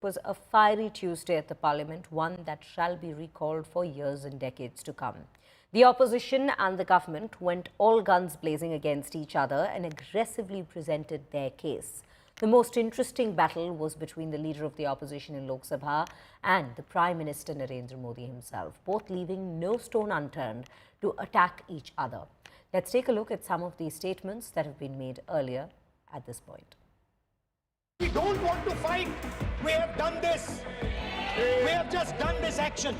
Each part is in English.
Was a fiery Tuesday at the Parliament, one that shall be recalled for years and decades to come. The opposition and the government went all guns blazing against each other and aggressively presented their case. The most interesting battle was between the leader of the opposition in Lok Sabha and the Prime Minister Narendra Modi himself, both leaving no stone unturned to attack each other. Let's take a look at some of these statements that have been made earlier at this point. We don't want to fight. We have done this. We have just done this action.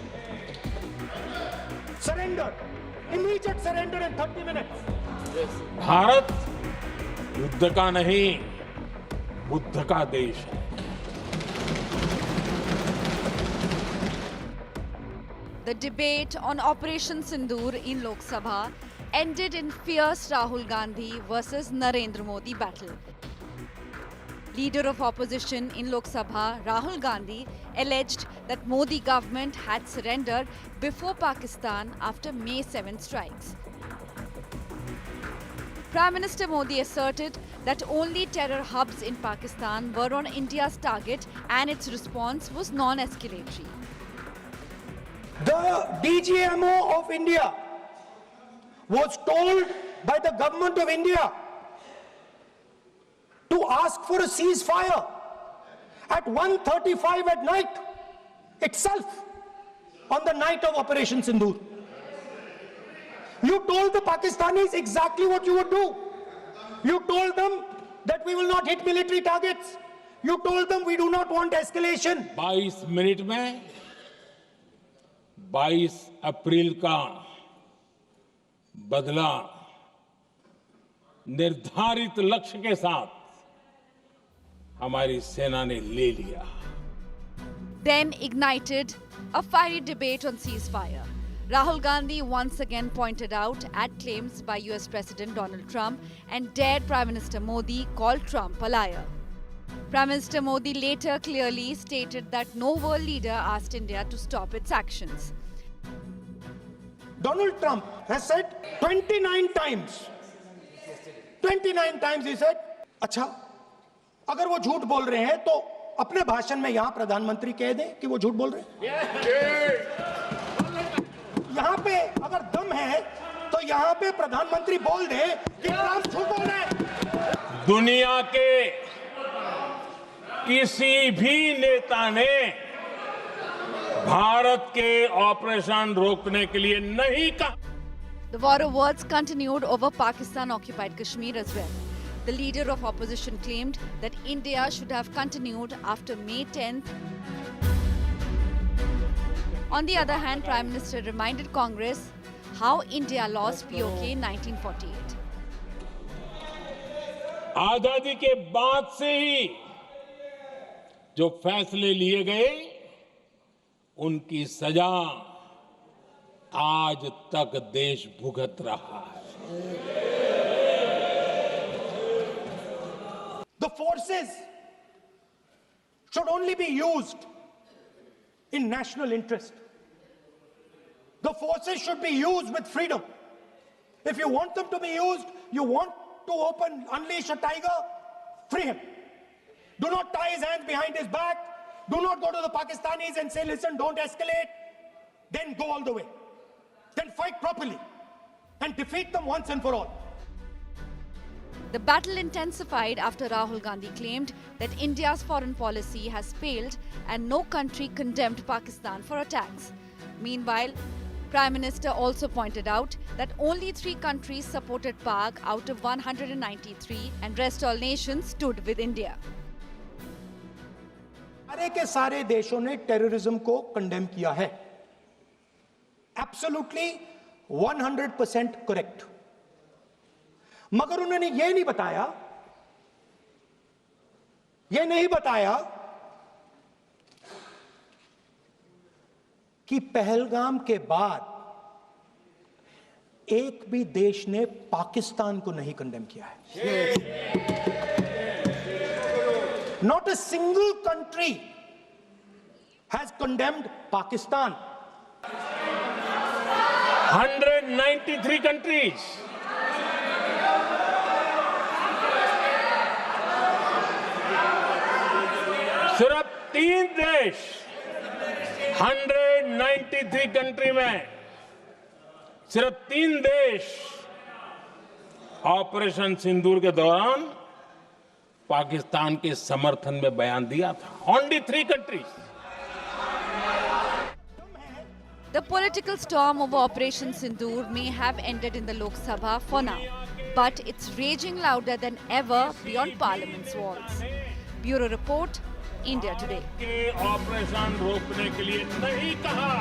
Surrender. Immediate surrender in 30 minutes. Bharat युद्ध का नहीं, बुद्ध का देश है। The debate on Operation Sindoor in Lok Sabha ended in fierce Rahul Gandhi versus Narendra Modi battle. Leader of opposition in Lok Sabha, Rahul Gandhi, alleged that Modi government had surrendered before Pakistan after May 7 strikes. Prime Minister Modi asserted that only terror hubs in Pakistan were on India's target and its response was non-escalatory. The DGMO of India was told by the government of India to ask for a ceasefire at 1:35 at night itself, on the night of Operation Sindoor. You told the Pakistanis exactly what you would do. You told them that we will not hit military targets. You told them we do not want escalation. 22 minute में 22 अप्रैल का बदला निर्धारित लक्ष्य के साथ हमारी सेना ने ले लिया। Then ignited a fiery debate on ceasefire. Rahul Gandhi once again pointed out at claims by US President Donald Trump and dared Prime Minister Modi call Trump a liar. Prime Minister Modi later clearly stated that no world leader asked India to stop its actions. Donald Trump has said 29 times. 29 times he said, अच्छा, अगर वो झूठ बोल रहे हैं तो अपने भाषण में यहां प्रधानमंत्री कह दें कि वो झूठ बोल रहे हैं। यहां पे अगर दम है तो यहां पे प्रधानमंत्री बोल दे कि ट्रंप झूठ बोल रहे हैं। दुनिया के किसी भी नेता ने भारत के ऑपरेशन रोकने के लिए नहीं कहा। The war of words continued over Pakistan-occupied Kashmir as well. The leader of opposition claimed that India should have continued after May 10th. On the other hand, Prime Minister reminded Congress how India lost POK in 1948. आजादी के बाद से ही जो फैसले लिए गए उनकी सजा आज तक देश भुगत रहा है। The forces should only be used in national interest. The forces should be used with freedom. If you want them to be used, you want to unleash a tiger, free him. Do not tie his hands behind his back. Do not go to the Pakistanis and say, listen, don't escalate. Then go all the way. Then fight properly and defeat them once and for all. The battle intensified after Rahul Gandhi claimed that India's foreign policy has failed and no country condemned Pakistan for attacks. Meanwhile, Prime Minister also pointed out that only 3 countries supported Pak out of 193 and rest all nations stood with India. सारे के सारे देशों ने terrorism को condemn किया है। Absolutely 100% correct. मगर उन्होंने ये नहीं बताया कि पहलगाम के बाद एक भी देश ने पाकिस्तान को नहीं कंडेम किया है। Not a single country has condemned Pakistan. 193 countries. सिर्फ 3 देश 193 कंट्री में सिर्फ 3 देश ऑपरेशन सिंदूर के दौरान पाकिस्तान के समर्थन में बयान दिया था. Only 3 countries. The political storm over Operation Sindoor may have ended in the Lok Sabha for now, but it's raging louder than ever beyond Parliament's walls. Bureau Report, India Today. Operation रोकने के लिए नहीं कहा.